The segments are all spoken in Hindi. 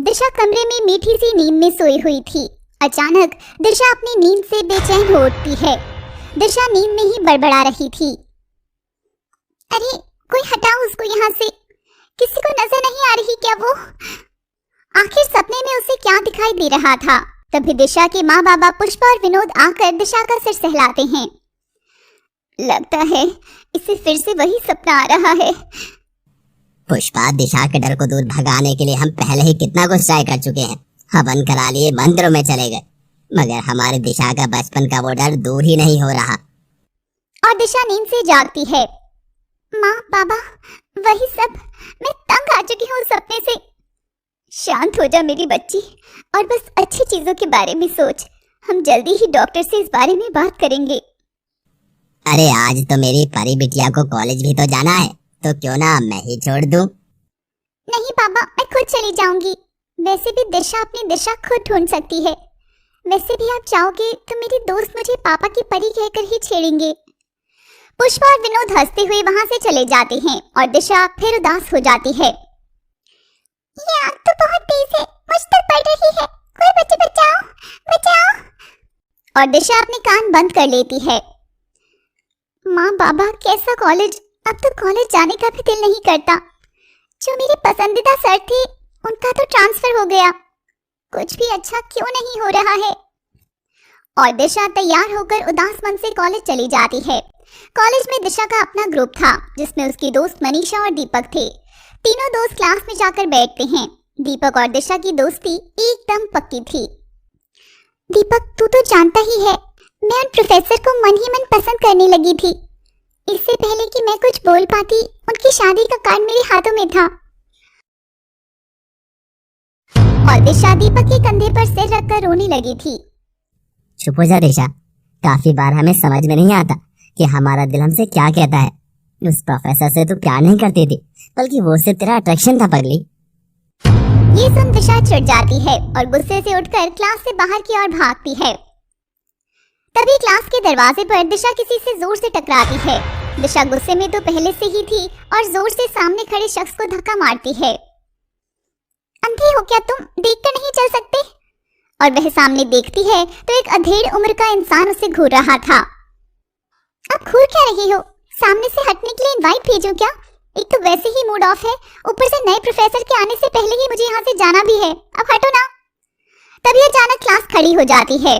दिशा कमरे में मीठी सी नींद में सोई हुई थी। अचानक दिशा अपनी नींद से बेचैन हो उठती है। दिशा नींद में ही बड़बड़ा रही थी। अरे कोई हटाओ उसको यहाँ से, किसी को नजर नहीं आ रही क्या वो? आखिर सपने में उसे क्या दिखाई दे रहा था? तभी दिशा के माँ बाबा पुष्पा और विनोद आकर दिशा का सिर सहलाते हैं। लगता है इसे फिर से वही सपना आ रहा है। पुष्पा, दिशा के डर को दूर भगाने के लिए हम पहले ही कितना कुछ ट्राई कर चुके हैं। हवन करा लिए, मंदिरों में चले गए, मगर हमारी दिशा का बचपन का वो डर दूर ही नहीं हो रहा। और दिशा नींद से जागती है। माँ बाबा वही सब, मैं तंग आ चुकी हूँ सपने से। शांत हो जा मेरी बच्ची और बस अच्छी चीजों के बारे में सोच। हम जल्दी ही डॉक्टर से इस बारे में बात करेंगे। अरे आज तो मेरी परी बिटिया को कॉलेज भी तो जाना है, तो क्यों ना मैं ही छोड़ दूं? नहीं पापा, मैं खुद चली जाऊंगी। वैसे भी दिशा अपनी दिशा खुद ढूंढ सकती है। वैसे भी आप चाहोगे तो मेरी दोस्त मुझे पापा की परी कहकर ही छेड़ेंगे। पुष्पा और विनोद हंसते हुए वहां से चले जाते हैं और दिशा फिर उदास हो जाती है। ये आग तो बहुत तेज है, मुझ तक पड़ रही है। कोई बच्चे बचाओ, बचाओ। और दिशा अपने कान बंद कर लेती है। माँ बाबा कैसा कॉलेज, अब तो कॉलेज जाने का भी दिल नहीं करता। जो मेरे पसंदीदा सर थे उनका तो ट्रांसफर हो गया। कुछ भी अच्छा क्यों नहीं हो रहा है। और दिशा तैयार होकर उदास मन से कॉलेज चली जाती है। कॉलेज में दिशा का अपना ग्रुप था जिसमें उसकी दोस्त मनीषा और दीपक थे। तीनों दोस्त क्लास में जाकर बैठते हैं। दीपक और दिशा की दोस्ती एकदम पक्की थी। दीपक तू तो जानता ही है, मैं उन प्रोफेसर को मन ही मन पसंद करने लगी थी। इससे पहले कि मैं कुछ बोल पाती, उनकी शादी का कार्ड मेरे हाथों में था। और दिशा दीपक के कंधे पर सिर रखकर रोने लगी थी। चुप हो जा दिशा, काफी बार हमें समझ में नहीं आता कि हमारा दिल हमसे क्या कहता है। उस प्रोफेसर से तो प्यार नहीं करती थी, बल्कि वो सिर्फ तेरा अट्रैक्शन था पगली। ये सुन दिशा चिढ़ जाती है और गुस्से से उठकर क्लास से बाहर की ओर भागती है। तभी क्लास के दरवाजे पर दिशा किसी से जोर से टकराती है। दिशा गुस्से में तो पहले से ही थी और जोर से सामने खड़े शख्स को धक्का मारती है। अंधे हो क्या तुम, देखकर नहीं चल सकते? और वह सामने देखती है तो एक अधेड़ उम्र का इंसान उसे घूर रहा था। अब घूर क्या रही हो? सामने से हटने के लिए इनवाइट भेजूं क्या? एक तो वैसे ही मूड ऑफ है, ऊपर से नए प्रोफेसर के आने से पहले ही मुझे यहाँ से जाना भी है। अब हटो ना। तभी अचानक क्लास खड़ी हो जाती है।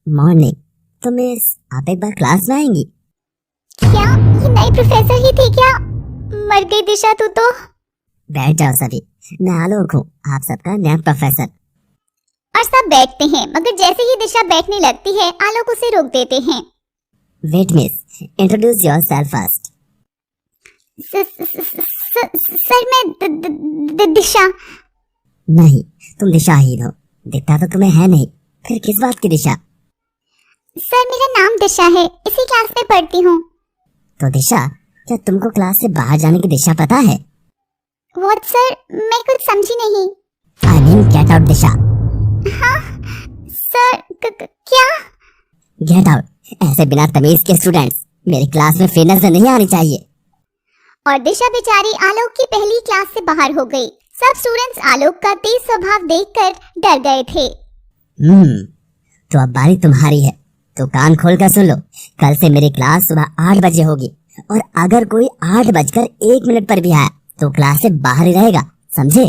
मॉर्निंग, तो मिस आप एक बार क्लास में आएंगी? क्या ये नए प्रोफेसर ही थे क्या? मर गई दिशा तू तो। बैठ जाओ सभी, मैं आलोक हूँ, आप सबका नया प्रोफेसर। और सब बैठते हैं, मगर जैसे ही दिशा बैठने लगती है आलोक उसे रोक देते हैं। Wait miss, introduce yourself first. Sir मैं दिशा। नहीं, तुम दिशाहीन हो, दिखता तो तुम्हें है नहीं, फिर किस बात की दिशा? सर मेरा नाम दिशा है, इसी क्लास में पढ़ती हूँ। तो दिशा, क्या तुमको क्लास से बाहर जाने की दिशा पता है? व्हाट सर, मैं कुछ समझी नहीं। आई मीन गेट आउट दिशा। हाँ सर, क्या? Get out. ऐसे बिना तमीज के स्टूडेंट्स मेरी क्लास में फिर नजर नहीं आनी चाहिए। और दिशा बेचारी आलोक की पहली क्लास से बाहर हो गई। सब स्टूडेंट्स आलोक का तेज स्वभाव देखकर डर गए थे। तो अब बारी तुम्हारी है, तो कान खोल कर सुन लो। कल से मेरी क्लास सुबह 8 बजे होगी और अगर कोई 8:01 पर भी आया तो क्लास से बाहर ही रहेगा, समझे?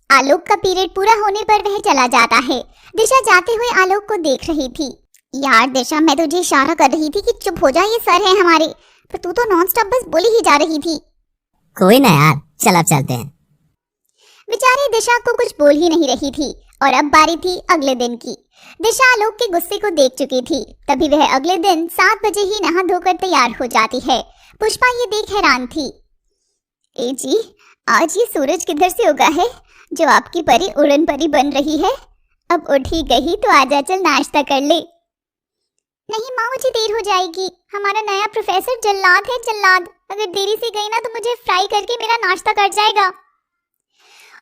आलोक का पीरियड पूरा होने पर वह चला जाता है। दिशा जाते हुए आलोक को देख रही थी। यार दिशा, मैं तुझे इशारा कर रही थी कि चुप हो जा, ये सर है हमारे, पर तू तो नॉन स्टॉप बस बोली ही जा रही थी। कोई ना यार, चल अब चलते हैं। बेचारी दिशा को कुछ बोल ही नहीं रही थी। और अब बारी थी अगले दिन की। दिशा आलोक के गुस्से को देख चुकी थी। तभी वह अगले दिन 7 बजे ही नहा धोकर तैयार हो जाती है। पुष्पा ये देख हैरान थी। ए जी, आज ये सूरज किधर से उगा है जो आपकी परी उड़न परी बन रही है? अब उठ ही गई तो आजा, चल नाश्ता कर ले। नहीं माँ, मुझे देर हो जाएगी। हमारा नया प्रोफेसर जल्लाद है, जल्लाद। अगर देरी से गई ना तो मुझे फ्राई करके मेरा नाश्ता कट जाएगा।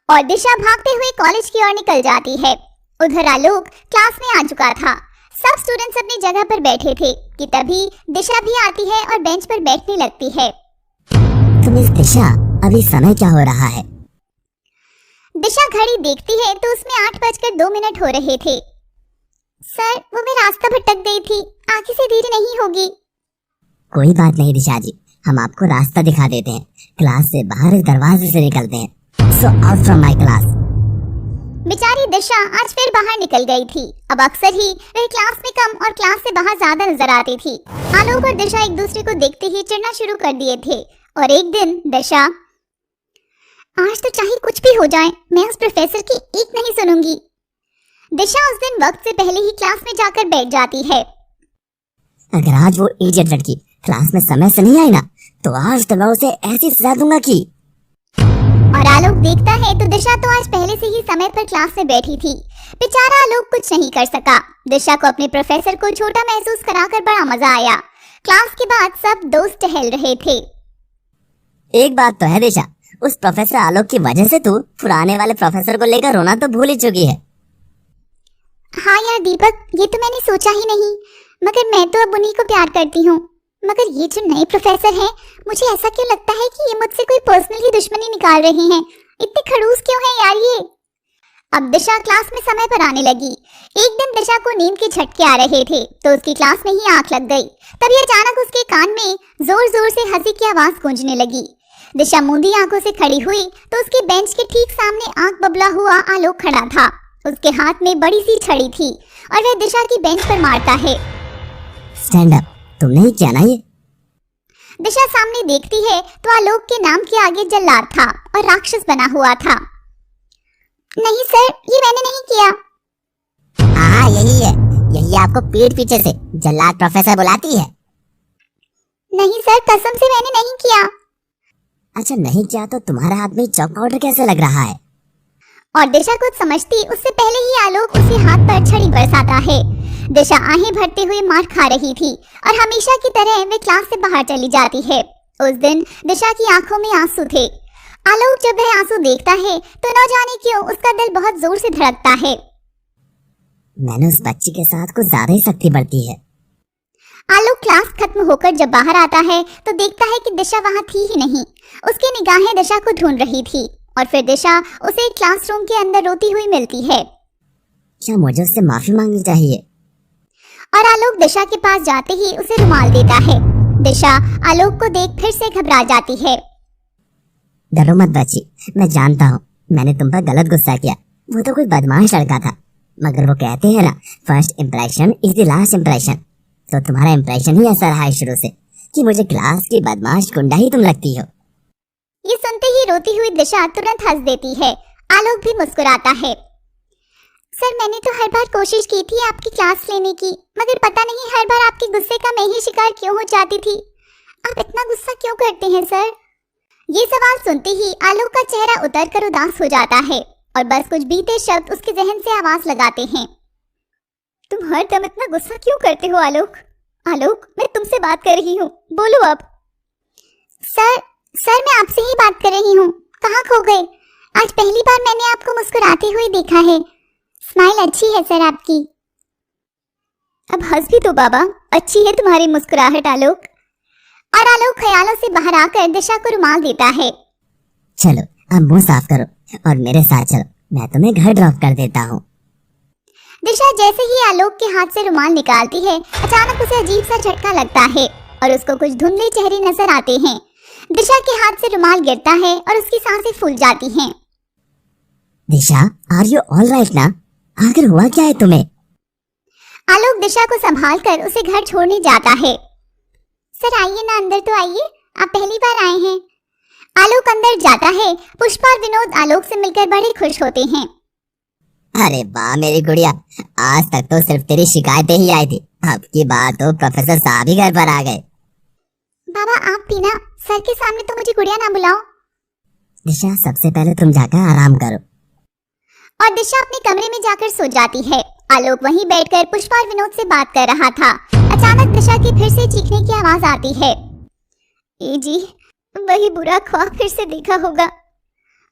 और दिशा भागते हुए कॉलेज की ओर निकल जाती है। उधर आलोक क्लास में आ चुका था। सब स्टूडेंट्स अपनी जगह पर बैठे थे कि तभी दिशा भी आती है और बेंच पर बैठने लगती है। तुम इस दिशा, अभी समय क्या हो रहा है? दिशा घड़ी देखती है तो उसमें 8:02 हो रहे थे। सर, वो मैं रास्ता भटक गई थी, आगे से धीरे नहीं होगी। कोई बात नहीं दिशा जी, हम आपको रास्ता दिखा देते हैं। क्लास से बाहर इस दरवाजे से निकलते हैं। So out from my class. बेचारी दिशा आज फिर बाहर निकल गई थी। अब अक्सर ही वह क्लास में कम और क्लास से बाहर ज्यादा नजर आती थी। आलोक और दिशा एक दूसरे को देखते ही चिढ़ना शुरू कर दिए थे। और एक दिन दिशा, आज तो चाहे कुछ भी हो जाए, मैं उस प्रोफेसर की एक नहीं सुनूंगी। दिशा उस दिन वक्त से पहले ही क्लास में जाकर बैठ जाती है। अगर आज वो इडियट लड़की क्लास में समय से नहीं आई ना, तो आज तो मैं उसे ऐसी सजा दूंगा कि। और आलोक देखता है तो दिशा तो आज पहले से ही समय पर क्लास में बैठी थी। बेचारा आलोक कुछ नहीं कर सका। दिशा को अपने प्रोफेसर को छोटा महसूस कराकर बड़ा मजा आया। क्लास के बाद सब दोस्त टहल रहे थे। एक बात तो है दिशा, उस प्रोफेसर आलोक की वजह से तू पुराने वाले प्रोफेसर को लेकर रोना तो भूल ही चुकी है। हाँ यार दीपक, ये तो मैंने सोचा ही नहीं, मगर मैं तो अब उन्हीं को प्यार करती हूँ। मगर ये जो नए प्रोफेसर हैं, मुझे ऐसा क्यों लगता है कि ये मुझसे कोई पर्सनल ही दुश्मनी निकाल रहे हैं। इतने खड़ूस क्यों हैं यार ये। अब दिशा क्लास में समय पर आने लगी। एक दिन दिशा को नींद के झटके आ रहे थे तो उसकी क्लास में ही आंख लग गई। तभी अचानक उसके कान में जोर जोर से हंसी की आवाज गूंजने लगी। दिशा मूंदी आंखों से खड़ी हुई तो उसके बेंच के ठीक सामने आंख बबला हुआ आलोक खड़ा था। उसके हाथ में बड़ी सी छड़ी थी और वह दिशा की बेंच पर मारता है। स्टैंड अप, तुमने ही किया ना ये। दिशा सामने देखती है तो आलोक के नाम के आगे जल्लाद था और राक्षस बना हुआ था। नहीं सर, ये मैंने नहीं किया। हाँ यही है, यही आपको पीठ पीछे से जल्लाद प्रोफेसर बुलाती है। नहीं सर, कसम से मैंने नहीं किया। अच्छा नहीं किया तो तुम्हारे हाथ में चॉक पाउडर कैसे लग रहा है? और दिशा कुछ समझती उससे पहले ही आलोक उसके हाथ पर छड़ी बरसाता है। दिशा आहें भरते हुए मार खा रही थी और हमेशा की तरह वे क्लास से बाहर चली जाती है। उस दिन दिशा की आंखों में आंसू थे। आलोक जब वह आंसू देखता है तो न जाने क्यों उसका दिल बहुत जोर से धड़कता है। मैंने उस बच्ची के साथ कुछ ज्यादा ही सख्ती बरती है। आलोक क्लास खत्म होकर जब बाहर आता है तो देखता है कि दिशा वहां थी ही नहीं। उसकी निगाहें दिशा को ढूंढ रही थी और फिर दिशा उसे क्लासरूम के अंदर रोती हुई मिलती है। क्या मुझे उससे माफी मांगनी चाहिए? और आलोक दिशा के पास जाते ही उसे रुमाल देता है। दिशा आलोक को देख फिर से घबरा जाती है। डरो मत बच्ची, मैं जानता हूँ मैंने तुम पर गलत गुस्सा किया। वो तो कोई बदमाश लड़का था, मगर वो कहते हैं ना, first impression is the last impression. तो तुम्हारा इम्प्रेशन ही ऐसा रहा है शुरू से कि मुझे क्लास की बदमाश गुंडा ही तुम लगती हो। ये सुनते ही रोती हुई दिशा तुरंत हंस देती है। आलोक भी मुस्कुराता है। सर, मैंने तो हर बार कोशिश की थी आपकी क्लास लेने की, मगर पता नहीं हर बार आपके गुस्से का मैं ही शिकार क्यों हो जाती थी। आप इतना गुस्सा क्यों करते हैं सर? ये सवाल सुनते ही आलोक का चेहरा उतर कर उदास हो जाता है और बस कुछ बीते शब्द उसके जहन से आवाज लगाते हैं। तुम हर दम इतना गुस्सा क्यों करते हो आलोक? आलोक, मैं तुमसे बात कर रही हूँ, बोलो अब। सर मैं आपसे ही बात कर रही हूँ, कहाँ खो गए? आज पहली बार मैंने आपको मुस्कुराते हुए देखा है। स्माइल अच्छी है सर आपकी। अब हंस भी तो बाबा, अच्छी है तुम्हारी मुस्कुराहट आलोक। और आलोक ख्यालों से बाहर आकर दिशा को रुमाल देता है। चलो अब मुंह साफ करो और मेरे साथ चलो, मैं तुम्हें घर ड्रॉप कर देता हूँ। दिशा जैसे ही आलोक के हाथ से रुमाल निकालती है, अचानक उसे अजीब सा झटका लगता है और उसको कुछ धुंधले चेहरे नजर आते हैं। दिशा के हाथ से रुमाल गिरता है और उसकी सांसें फूल जाती हैं। दिशा, आर यू ऑल राइट ना? आखिर हुआ क्या है तुम्हें? आलोक दिशा को संभाल कर उसे घर छोड़ने जाता है। सर आइए ना, अंदर तो आइए, आप पहली बार आए हैं। आलोक अंदर जाता है। पुष्पा और विनोद आलोक से मिलकर बड़े खुश होते हैं। अरे वाह मेरी गुड़िया, आज तक तो सिर्फ तेरी शिकायतें ही आई थी, अब की बात तो प्रोफेसर साहब ही घर पर आ गए। बाबा आप भी ना, सर के सामने तो मुझे गुड़िया ना बुलाओ। दिशा, सबसे पहले तुम जाकर आराम करो। और दिशा अपने कमरे में जाकर सो जाती है। आलोक वहीं बैठकर पुष्पा और विनोद से बात कर रहा था। अचानक दिशा की फिर से चीखने की आवाज आती है। ए जी, वही बुरा ख्वाब फिर से देखा होगा।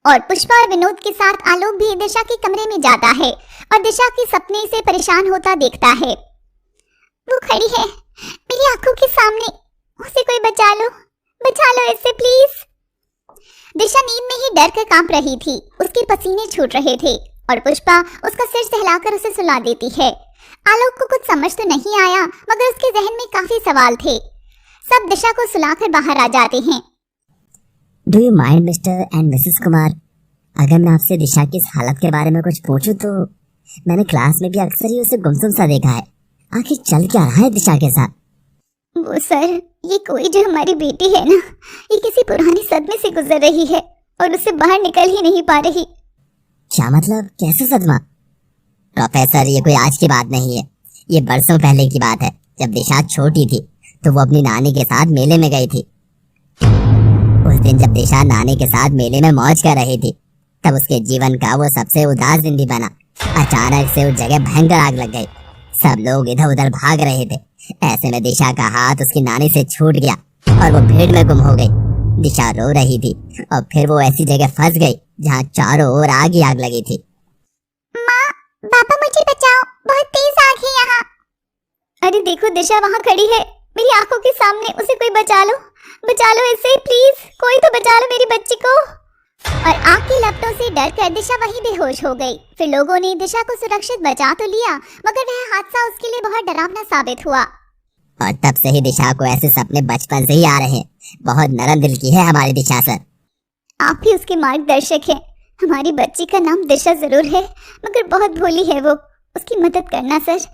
और पुष्पा और विनोद के साथ आलोक भी दिशा के कमरे में जाता है और दिशा के सपने से परेशान होता देखता है। वो खड़ी है मेरी आंखों के सामने, उसे कोई बचा लो इससे प्लीज। दिशा नींद में ही डर कर कांप रही थी। उसके पसीने छूट रहे थे और पुष्पा उसका सिर सहलाकर उसे सुला देती है। आलोक को कुछ समझ तो नहीं आया, मगर उसके जहन में काफी सवाल थे। सब दिशा को सुलाकर बाहर आ जाते हैं। Do you mind mister and Mrs Kumar, अगर मैं आपसे दिशा की इस हालत के बारे में कुछ पूछूं तो मैंने क्लास में भी अक्सर ही उसे गुमसुम सा देखा है। आखिर चल क्या रहा है दिशा के साथ? वो सर, ये कोई जो हमारी बेटी है ना, ये किसी पुराने सदमे से गुजर रही है और उससे बाहर निकल ही नहीं पा रही। क्या मतलब, कैसा सदमा? प्रोफेसर, ये कोई आज की बात नहीं है, ये बरसों पहले की बात है। जब दिशा छोटी थी तो वो अपनी नानी के साथ मेले में गई थी। उस दिन जब दिशा नानी के साथ मेले में मौज कर रही थी, तब उसके जीवन का वो सबसे उदास दिन भी बना। अचानक से उस जगह भयंकर आग लग गई। सब लोग इधर उधर भाग रहे थे। ऐसे में दिशा का हाथ उसकी नानी से छूट गया और वो भीड़ में गुम हो गई। दिशा रो रही थी और फिर वो ऐसी जगह फंस गई जहाँ चारों ओर आग ही आग लगी थी। माँ, पापा मुझे बचाओ, बहुत तेज आग है यहाँ। अरे देखो, दिशा वहाँ खड़ी है मेरी आंखों के सामने, उसे कोई बचा लो इससे, प्लीज कोई तो बचा लो मेरी बच्ची को। और आग की लपटों से डरकर दिशा वहीं बेहोश हो गई। फिर लोगों ने दिशा को सुरक्षित बचा तो लिया, मगर वह हादसा उसके लिए बहुत डरावना साबित हुआ। और तब से ही दिशा को ऐसे सपने बचपन से ही आ रहे हैं। बहुत नरम दिल की है हमारी दिशा सर। आप भी उसके मार्गदर्शक हैं। हमारी बच्ची का नाम दिशा जरूर है, मगर बहुत भोली है वो, उसकी मदद करना सर।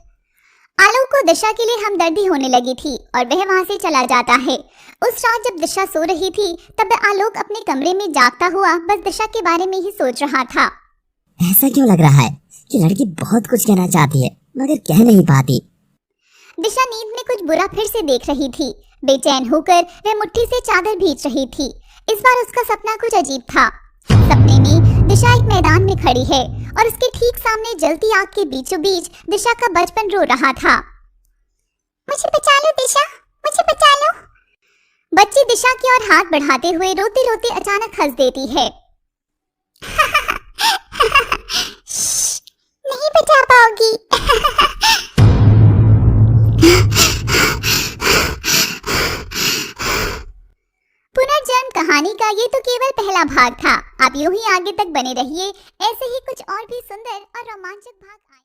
आलोक को दिशा के लिए हमदर्दी होने लगी थी और वह वहां से चला जाता है। उस रात जब दिशा सो रही थी तब आलोक अपने कमरे में जागता हुआ बस दिशा के बारे में ही सोच रहा था। ऐसा क्यों लग रहा है कि लड़की बहुत कुछ कहना चाहती है मगर कह नहीं पाती? दिशा नींद में कुछ बुरा फिर से देख रही थी। बेचैन होकर वह मुट्ठी से चादर भींच रही थी। इस बार उसका सपना कुछ अजीब था। सपने में दिशा एक मैदान में खड़ी है और उसके ठीक सामने जलती आग के बीचों बीच दिशा का बचपन रो रहा था। मुझे बचा लो दिशा, मुझे बचा लो। बच्ची दिशा की ओर हाथ बढ़ाते हुए रोते रोते अचानक हंस देती है। नहीं बचा पाओगी। पुनर्जन्म कहानी का ये तो केवल पहला भाग था। आप यूं ही आगे तक बने रहिए, ऐसे ही कुछ और भी सुंदर और रोमांचक भाग आए।